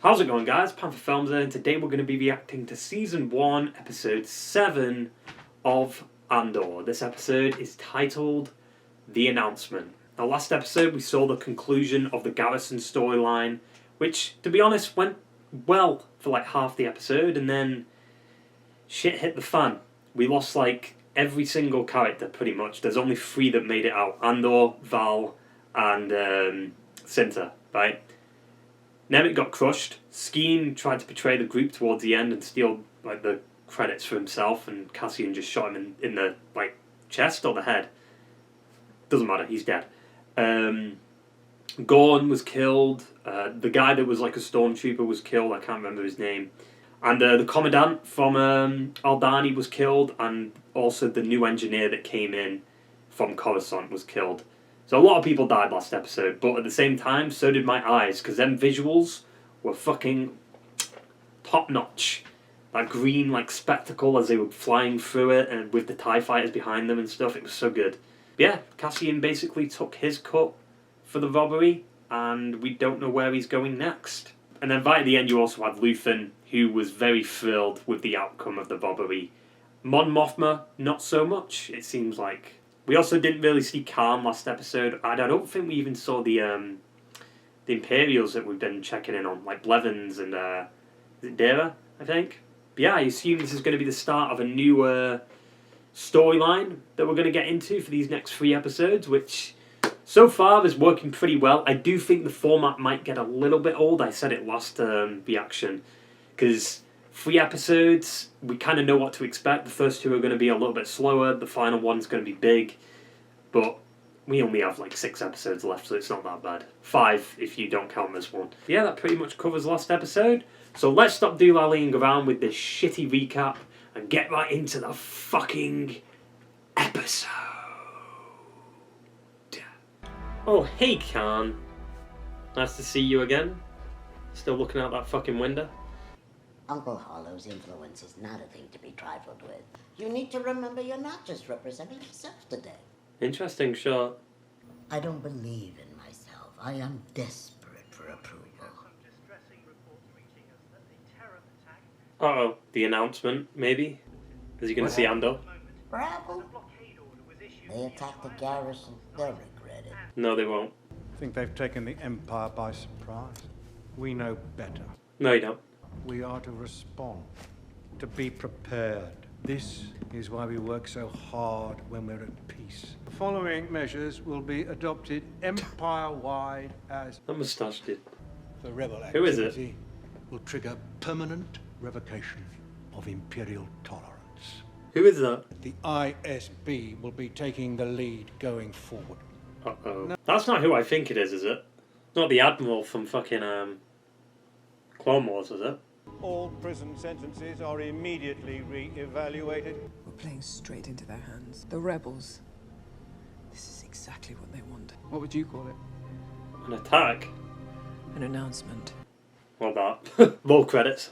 How's it going, guys? Panther Films here, and today we're going to be reacting to Season 1, Episode 7 of Andor. This episode is titled The Announcement. Now, last episode we saw the conclusion of the Garrison storyline, which, to be honest, went well for like half the episode, and then shit hit the fan. We lost like every single character, pretty much. There's only 3 that made it out. Andor, Val, and Cinta, right? Nemec got crushed. Skeen tried to betray the group towards the end and steal like the credits for himself, and Cassian just shot him in the like chest or the head. Doesn't matter, he's dead. Gorn was killed. The guy that was like a stormtrooper was killed. I can't remember his name. And the commandant from Aldhani was killed, and also the new engineer that came in from Coruscant was killed. So a lot of people died last episode, but at the same time, so did my eyes, because them visuals were fucking top-notch. That green, like, spectacle as they were flying through it, and with the TIE fighters behind them and stuff, it was so good. But yeah, Cassian basically took his cut for the robbery, and we don't know where he's going next. And then right at the end, you also had Luthen, who was very thrilled with the outcome of the robbery. Mon Mothma, not so much, it seems like. We also didn't really see Karn last episode. I don't think we even saw the Imperials that we've been checking in on, like Blevins and is it Dara, I think. But yeah, I assume this is going to be the start of a new storyline that we're going to get into for these next 3 episodes, which so far is working pretty well. I do think the format might get a little bit old. I said it last reaction, because 3 episodes, we kind of know what to expect. The first 2 are going to be a little bit slower. The final one's going to be big. But we only have like 6 episodes left, so it's not that bad. 5 if you don't count this one. Yeah, that pretty much covers last episode. So let's stop doolalleying around with this shitty recap and get right into the fucking episode. Oh, hey, Karn. Nice to see you again. Still looking out that fucking window? Uncle Hollow's influence is not a thing to be trifled with. You need to remember you're not just representing yourself today. Interesting shot. I don't believe in myself. I am desperate for approval. Uh-oh, the announcement, maybe? Is he going to see Andor? Bravo. They attacked the garrison. They'll regret it. No, they won't. I think they've taken the Empire by surprise. We know better. No, you don't. We are to respond, to be prepared. This is why we work so hard when we're at peace. The following measures will be adopted empire-wide as... That moustache did. The rebel Who is activity it? will trigger permanent revocation of imperial tolerance. Who is that? The ISB will be taking the lead going forward. Uh-oh. No. That's not who I think it is it? Not the Admiral from fucking, Clone Wars, is it? All prison sentences are immediately re-evaluated. We're playing straight into their hands. The rebels. This is exactly what they want. What would you call it? An attack? An announcement. Well, that. Roll credits.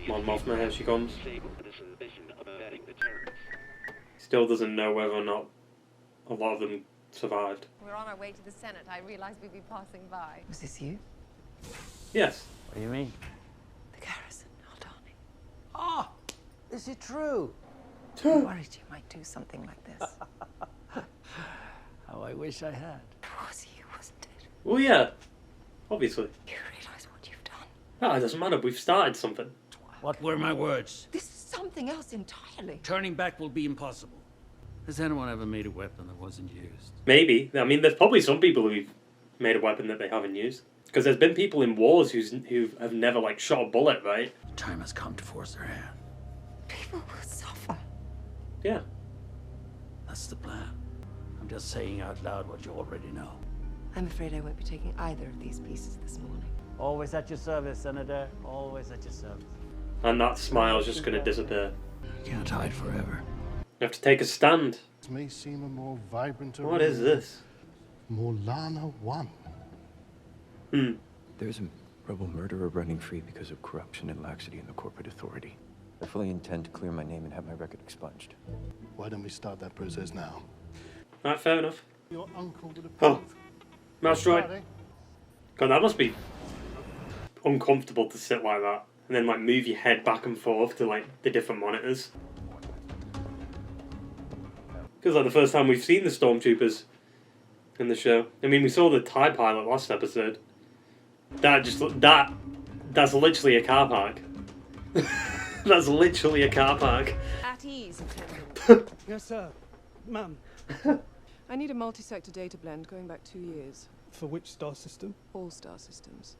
Mon Mothma, here she comes. Still doesn't know whether or not a lot of them survived. We're on our way to the Senate. I realized we'd be passing by. Was this you? Yes. What do you mean? The garrison, Aldhani. Ah! Is it true? I worried you might do something like this. How I wish I had. It was you, wasn't it? Well, yeah. Obviously. You realize what you've done? No, it doesn't matter. We've started something. What were my words? This is something else entirely. Turning back will be impossible. Has anyone ever made a weapon that wasn't used? Maybe. I mean, there's probably some people who've made a weapon that they haven't used. Because there's been people in wars who have never, like, shot a bullet, right? The time has come to force their hand. People will suffer. Yeah. That's the plan. I'm just saying out loud what you already know. I'm afraid I won't be taking either of these pieces this morning. Always at your service, Senator. Always at your service. And that smile's just going to disappear. You can't hide forever. You have to take a stand. This may seem a more vibrant arena. What is this? Morlana 1. There's a rebel murderer running free because of corruption and laxity in the corporate authority. I fully intend to clear my name and have my record expunged. Why don't we start that process now? Right, fair enough. Your uncle would have... Oh, mouse droid. God, that must be uncomfortable to sit like that and then like move your head back and forth to like the different monitors. Because like the first time we've seen the stormtroopers in the show. I mean, we saw the TIE pilot last episode. That's literally a car park. That's literally a car park. At ease, Attendant. Yes, sir. Ma'am. I need a multi-sector data blend going back 2 years. For which star system? All star systems.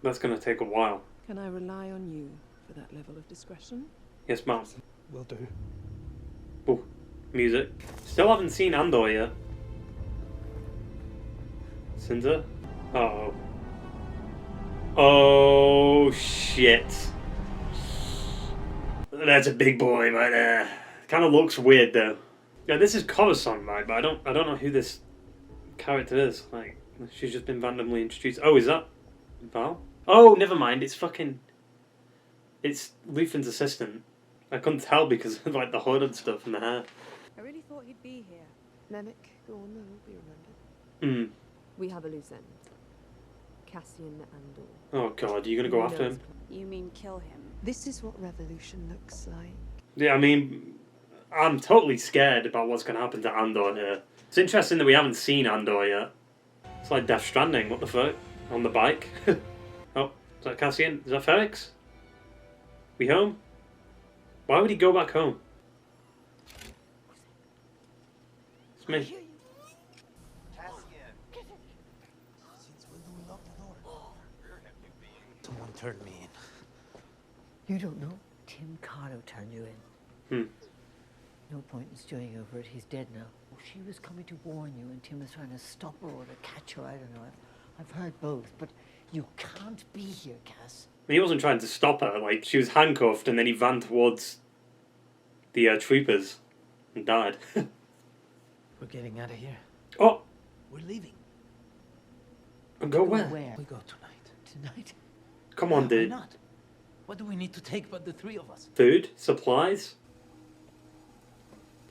That's going to take a while. Can I rely on you for that level of discretion? Yes, ma'am. Will do. Oh, music. Still haven't seen Andor yet. Cinder? Uh-oh. Oh, shit. That's a big boy right there. Kind of looks weird, though. Yeah, this is Coruscant, right? But I don't know who this character is. Like, she's just been randomly introduced. Oh, is that Val? Oh, never mind. It's Luthen's assistant. I couldn't tell because of like the hood and stuff and the hair. I really thought he'd be here. Nemec, go on, will be remembered. We have a loose end. Cassian Andor. Oh god, are you gonna go after him? You mean kill him? This is what revolution looks like. Yeah, I mean, I'm totally scared about what's gonna happen to Andor here. It's interesting that we haven't seen Andor yet. It's like Death Stranding, what the fuck? On the bike? Oh, is that Cassian? Is that Ferrix? We home? Why would he go back home? It's me. Someone turned me in. You don't know? Tim Carno turned you in. No point in stewing over it. He's dead now. Well, she was coming to warn you, and Tim was trying to stop her or to catch her. I don't know. I've heard both, but you can't be here, Cass. He wasn't trying to stop her. Like, she was handcuffed, and then he ran towards the troopers and died. We're getting out of here. Oh! We're leaving. Go where? We go tonight. Tonight? Come on, Why dude. not? What do we need to take but the three of us? Food? Supplies?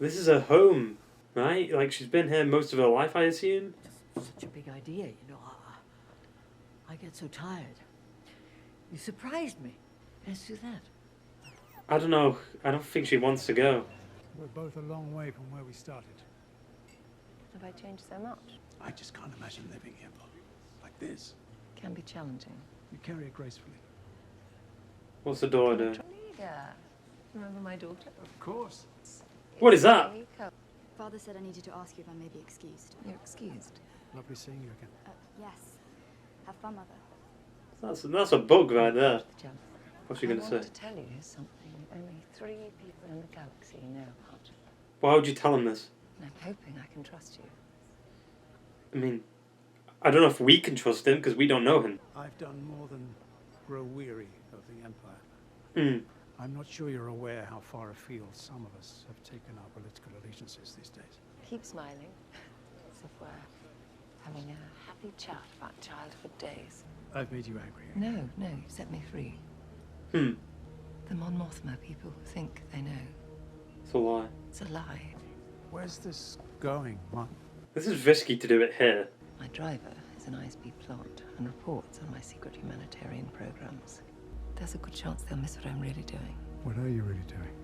This is her home, right? Like, she's been here most of her life, I assume? Such a big idea, you know. I get so tired. You surprised me. Let's do that. I don't know. I don't think she wants to go. We're both a long way from where we started. Have I changed so much? I just can't imagine living here, Bob. Like this. Can be challenging. You carry it gracefully. What's the door doing? Yeah. Remember my daughter? Of course. What is that? Father said I needed to ask you if I may be excused. You're excused. Lovely seeing you again. Yes. Have fun, Mother. That's a bug right there. Jump. What's she going to I say? want to tell you something only 3 people in the galaxy know about. Why would you tell him this? And I'm hoping I can trust you. I mean, I don't know if we can trust him because we don't know him. I've done more than grow weary of the Empire. I'm not sure you're aware how far afield some of us have taken our political allegiances these days. Keep smiling. As if we're having a happy chat about childhood days. I've made you angry. No, you set me free. The Mon Mothma people think they know. It's a lie. It's a lie. Where's this going, Mom? This is risky to do it here. My driver is an ISB plant and reports on my secret humanitarian programs. There's a good chance they'll miss what I'm really doing. What are you really doing?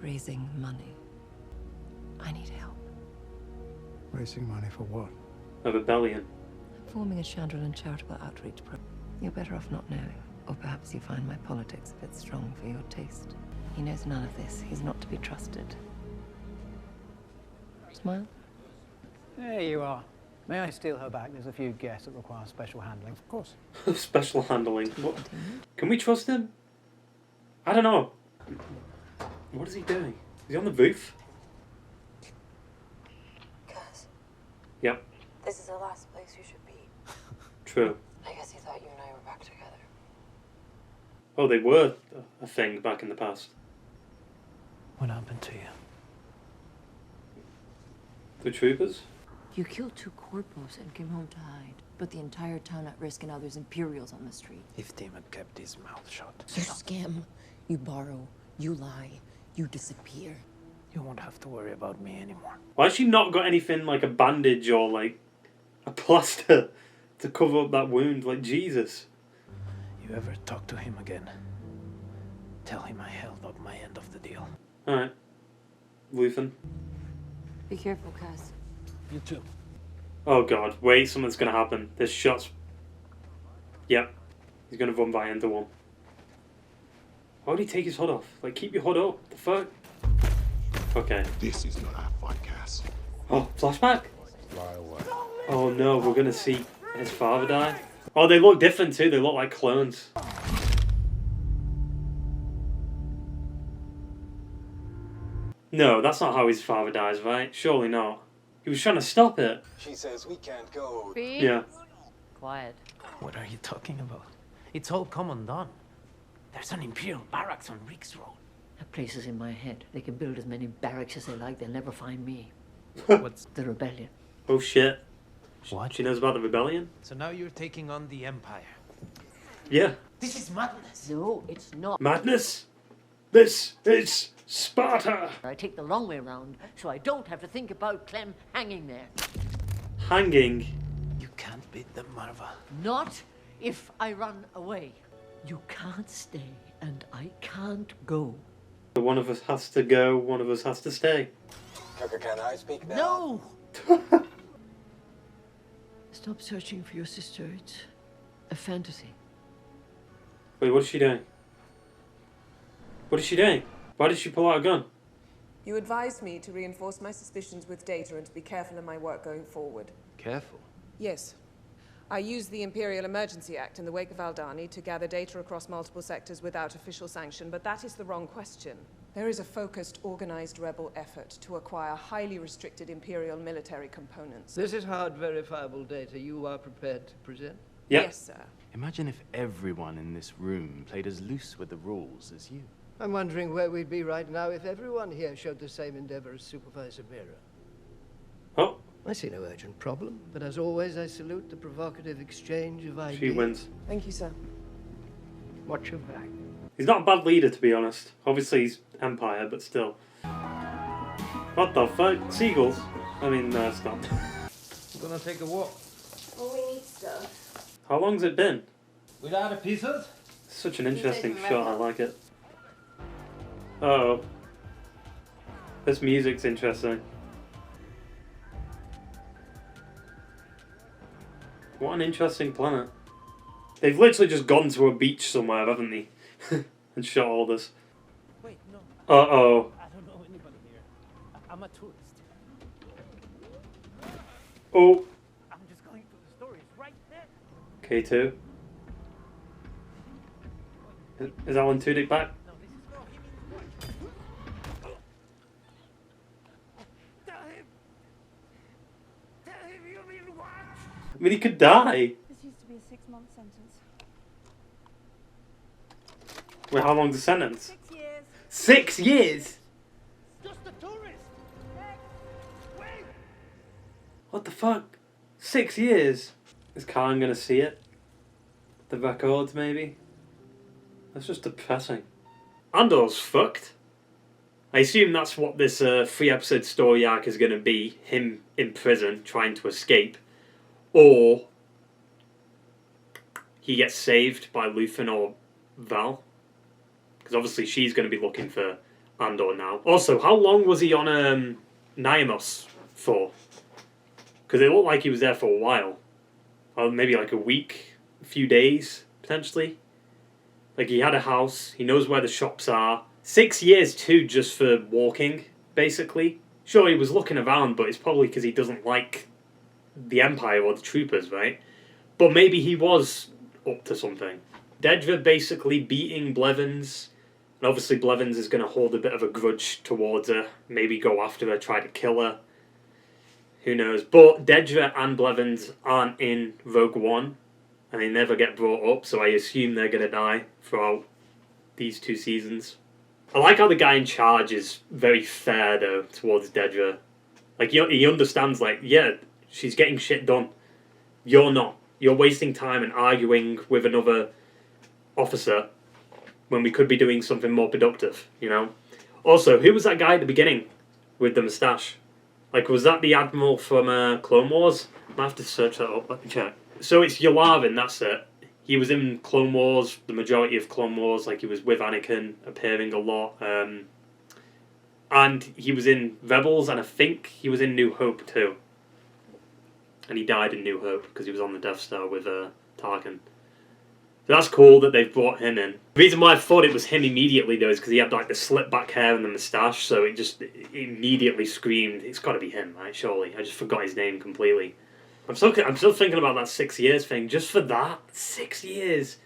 Raising money. I need help. Raising money for what? A rebellion. I'm forming a Chandrilan charitable outreach program. You're better off not knowing. Or perhaps you find my politics a bit strong for your taste. He knows none of this. He's not to be trusted. Smile? There you are. May I steal her back? There's a few guests that require special handling. Of course. Special handling. What? Can we trust him? I don't know. What is he doing? Is he on the roof? Cass, Yep. this is the last place you should be. True. I guess he thought you and I were back together. Oh, they were a thing back in the past. What happened to you? The troopers? You killed 2 corpos and came home to hide. But the entire town at risk and now there's Imperials on the street. If Tim had kept his mouth shut. You scam, you borrow, you lie, you disappear. You won't have to worry about me anymore. Why has she not got anything like a bandage or like a plaster to cover up that wound? Like, Jesus. You ever talk to him again, tell him I held up my end of the deal. Alright. Luthen. Be careful, Cass. You too. Oh god, wait, something's gonna happen. There's shots. Yep. He's gonna run by into one. Why would he take his hood off? Like, keep your hood up. The fuck? Okay. This is not our fight, Cass. Oh, flashback? Fly away. Oh no, we're gonna see his father die. Oh, they look different too. They look like clones. No, that's not how his father dies, right? Surely not. He was trying to stop it. She says we can't go. Yeah. Quiet. What are you talking about? It's all come undone. There's an Imperial barracks on Rick's Road. That place is in my head. They can build as many barracks as they like. They'll never find me. What's the rebellion? Oh shit. What? She knows about the rebellion? So now you're taking on the Empire. Yeah. This is madness. No, it's not. Madness? This is Sparta! I take the long way round, so I don't have to think about Clem hanging there. Hanging? You can't beat them, Marva. Not if I run away. You can't stay, and I can't go. So one of us has to go, one of us has to stay. Can I speak now? No! Stop searching for your sister. It's a fantasy. Wait, what is she doing? What is she doing? Why did she pull out a gun? You advised me to reinforce my suspicions with data and to be careful in my work going forward. Careful. Yes. I used the Imperial Emergency Act in the wake of Aldhani to gather data across multiple sectors without official sanction, but that is the wrong question. There is a focused, organized rebel effort to acquire highly restricted Imperial military components. This is hard, verifiable data you are prepared to present? Yep. Yes, sir. Imagine if everyone in this room played as loose with the rules as you. I'm wondering where we'd be right now if everyone here showed the same endeavor as Supervisor Mira. Oh. I see no urgent problem, but as always, I salute the provocative exchange of ideas. She wins. Thank you, sir. Watch your back. He's not a bad leader, to be honest. Obviously, he's Empire, but still. What the fuck? Seagulls? I mean, no, it's not. We're gonna take a walk. Well, we need stuff. How long's it been? We're out of pieces? Such an interesting shot, I like it. Uh-oh. This music's interesting. What an interesting planet. They've literally just gone to a beach somewhere, haven't they? And shot all this. Wait, no. Uh-oh. I don't know anybody here. I'm a tourist. Oh. I'm just going to the store. It's right there. K2. Is Alan Tudyk back? No, this is no. He means what? Tell him. Tell him you mean what? I mean, he could die. This used to be a 6-month sentence. Wait, how long's the sentence? 6 years. 6 years? Just a tourist. Wait. What the fuck? 6 years? Is Karn gonna see it? The records, maybe? That's just depressing. Andor's fucked. I assume that's what this 3-episode story arc is gonna be. Him in prison, trying to escape. Or he gets saved by Luthen or Val. Because obviously she's going to be looking for Andor now. Also, how long was he on Niamos for? Because it looked like he was there for a while. Or maybe like a week, a few days, potentially. Like, he had a house, he knows where the shops are. 6 years too, just for walking, basically. Sure, he was looking around, but it's probably because he doesn't like the Empire or the troopers, right? But maybe he was up to something. Dedra basically beating Blevins, and obviously Blevins is going to hold a bit of a grudge towards her, maybe go after her, try to kill her. Who knows? But Dedra and Blevins aren't in Rogue One, and they never get brought up, so I assume they're going to die throughout these 2 seasons. I like how the guy in charge is very fair, though, towards Dedra. Like, he understands, like, yeah, she's getting shit done. You're not. You're wasting time and arguing with another officer when we could be doing something more productive, you know? Also, who was that guy at the beginning with the moustache? Like, was that the Admiral from Clone Wars? I might have to search that up. Let me check. So it's Yularen, that's it. He was in Clone Wars, the majority of Clone Wars, like he was with Anakin, appearing a lot. And he was in Rebels, and I think he was in New Hope too. And he died in New Hope because he was on the Death Star with Tarkin. So that's cool that they've brought him in. The reason why I thought it was him immediately though is because he had like the slick back hair and the moustache, so it just immediately screamed, it's got to be him, right? Surely. I just forgot his name completely. I'm still thinking about that 6 years thing. Just for that, 6 years.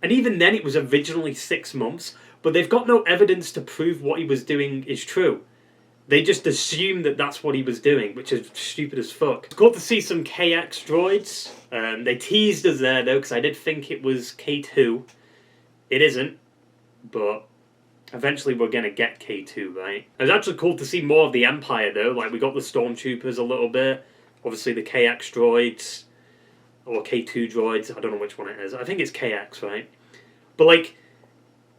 And even then it was originally 6 months, but they've got no evidence to prove what he was doing is true. They just assume that that's what he was doing, which is stupid as fuck. It's cool to see some KX droids. They teased us there, though, because I did think it was K2. It isn't, but eventually we're going to get K2, right? It was actually cool to see more of the Empire, though. Like, we got the Stormtroopers a little bit. Obviously, the KX droids, or K2 droids. I don't know which one it is. I think it's KX, right? But, like,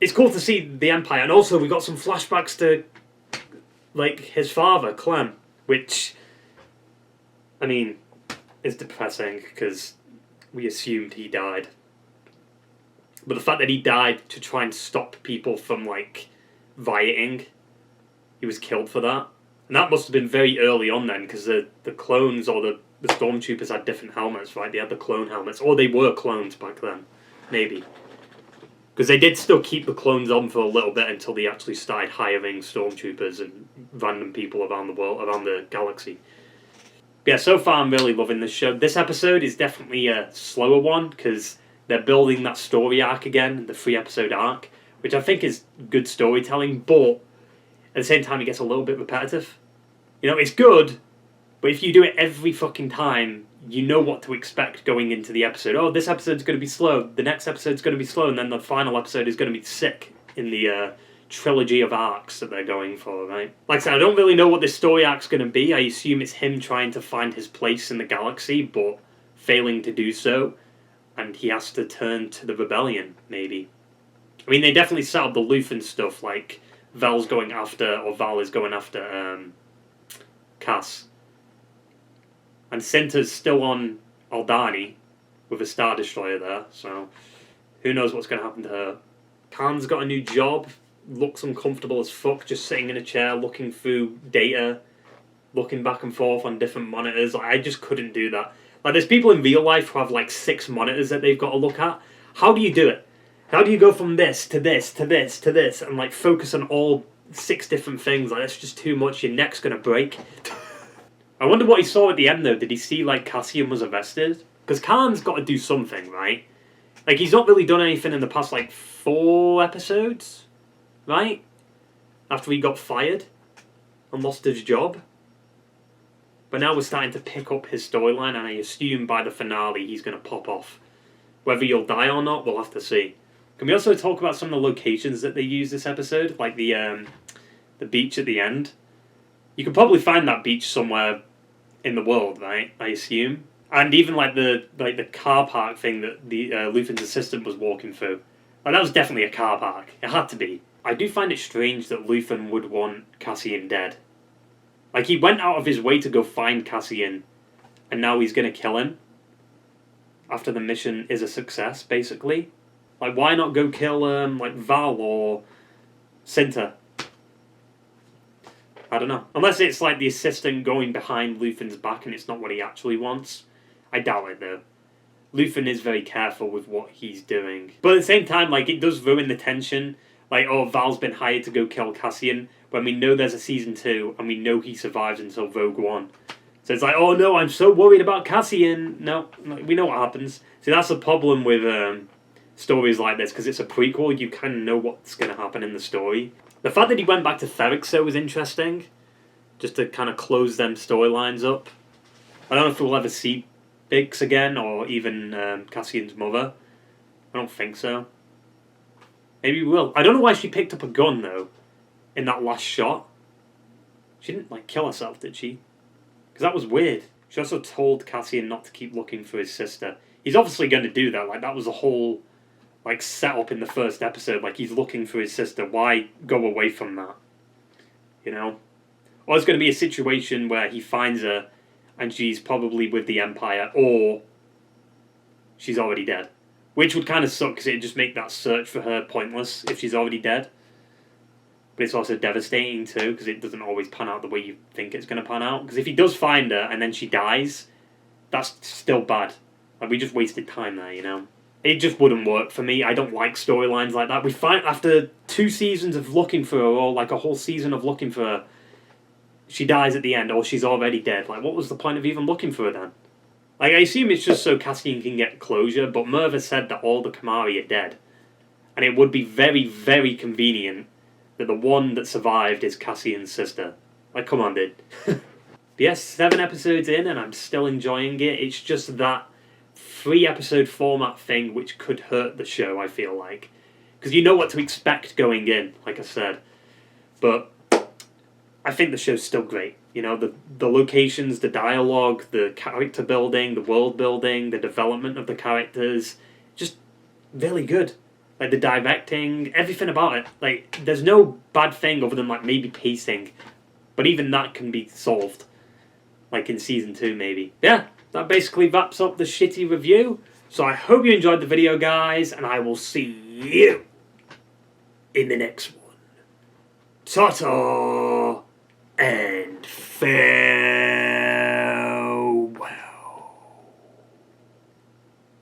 it's cool to see the Empire. And also, we got some flashbacks to like his father, Clem, which, I mean, is depressing because we assumed he died. But the fact that he died to try and stop people from, like, rioting, he was killed for that. And that must have been very early on then, because the clones or the stormtroopers had different helmets, right? They had the clone helmets, or they were clones back then, maybe. Because they did still keep the clones on for a little bit until they actually started hiring stormtroopers and random people around the world, around the galaxy. But yeah, so far I'm really loving this show. This episode is definitely a slower one because they're building that story arc again, the 3-episode arc, which I think is good storytelling, but at the same time it gets a little bit repetitive. You know, it's good, but if you do it every fucking time, you know what to expect going into the episode. Oh, this episode's going to be slow, the next episode's going to be slow, and then the final episode is going to be sick in the trilogy of arcs that they're going for, right? Like I said, I don't really know what this story arc's going to be. I assume it's him trying to find his place in the galaxy, but failing to do so, and he has to turn to the rebellion, maybe. I mean, they definitely set up the Luthen stuff, like Val is going after Cass. And Cinta's still on Aldhani with a Star Destroyer there, so who knows what's going to happen to her. Karn's got a new job, looks uncomfortable as fuck, just sitting in a chair, looking through data, looking back and forth on different monitors. Like, I just couldn't do that. Like, there's people in real life who have like 6 monitors that they've got to look at. How do you do it? How do you go from this to this to this to this and like focus on all 6 different things? Like, that's just too much. Your neck's going to break. I wonder what he saw at the end, though. Did he see, like, Cassian was arrested? Because Karn's got to do something, right? Like, he's not really done anything in the past, like, 4 episodes, right? After he got fired and lost his job. But now we're starting to pick up his storyline, and I assume by the finale he's going to pop off. Whether he'll die or not, we'll have to see. Can we also talk about some of the locations that they use this episode? Like the beach at the end. You could probably find that beach somewhere in the world, right? I assume. And even like the car park thing that the Luthen's assistant was walking through. Like, that was definitely a car park. It had to be. I do find it strange that Luthen would want Cassian dead. Like, he went out of his way to go find Cassian, and now he's going to kill him after the mission is a success, basically. Like, why not go kill like Val or Cinta? I don't know. Unless it's like the assistant going behind Luthen's back and it's not what he actually wants. I doubt it, though. Luthen is very careful with what he's doing. But at the same time, like, it does ruin the tension. Like, oh, Val's been hired to go kill Cassian, when we know there's a season 2 and we know he survives until Rogue One. So it's like, oh no, I'm so worried about Cassian. No, we know what happens. See, that's the problem with stories like this, because it's a prequel, you kind of know what's going to happen in the story. The fact that he went back to Ferrix, though, was interesting. Just to kind of close them storylines up. I don't know if we'll ever see Biggs again, or even Cassian's mother. I don't think so. Maybe we will. I don't know why she picked up a gun, though, in that last shot. She didn't, like, kill herself, did she? Because that was weird. She also told Cassian not to keep looking for his sister. He's obviously going to do that. Like, that was a whole, like, setup in the first episode. Like, he's looking for his sister. Why go away from that? You know? Or it's going to be a situation where he finds her and she's probably with the Empire, or she's already dead. Which would kind of suck because it'd just make that search for her pointless if she's already dead. But it's also devastating too because it doesn't always pan out the way you think it's going to pan out. Because if he does find her and then she dies, that's still bad. Like, we just wasted time there, you know? It just wouldn't work for me. I don't like storylines like that. We find after 2 seasons of looking for her, or like a whole season of looking for her, she dies at the end, or she's already dead. Like, what was the point of even looking for her then? Like, I assume it's just so Cassian can get closure, but Merva said that all the Kamari are dead. And it would be very, very convenient that the one that survived is Cassian's sister. Like, come on, dude. But yes, 7 episodes in, and I'm still enjoying it. It's just that 3-episode format thing which could hurt the show, I feel like. Because you know what to expect going in, like I said. But I think the show's still great. You know, the locations, the dialogue, the character building, the world building, the development of the characters, just really good. Like, the directing, everything about it. Like, there's no bad thing other than, like, maybe pacing. But even that can be solved. Like, in Season 2, maybe. Yeah, that basically wraps up the shitty review. So I hope you enjoyed the video, guys, and I will see you in the next one. Ta-ta! And fair.